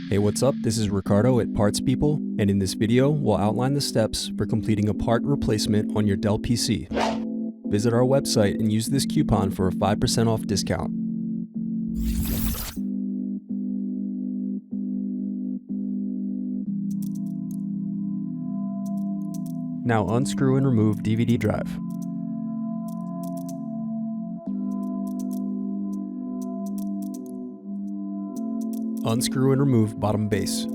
Hey, what's up? This is Ricardo at Parts People, and in this video, we'll outline the steps for completing a part replacement on your Dell PC. Visit our website and use this coupon for a 5% off discount. Now unscrew and remove DVD drive. Unscrew and remove bottom base.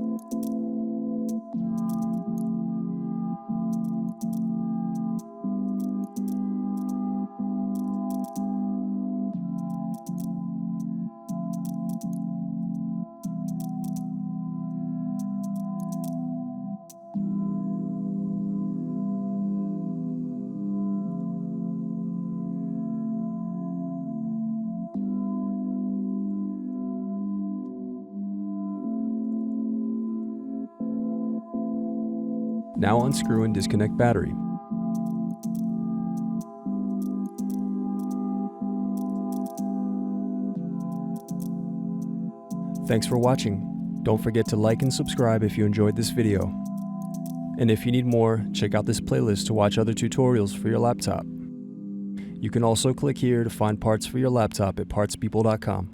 Now unscrew and disconnect battery. Thanks for watching. Don't forget to like and subscribe if you enjoyed this video. And if you need more, check out this playlist to watch other tutorials for your laptop. You can also click here to find parts for your laptop at partspeople.com.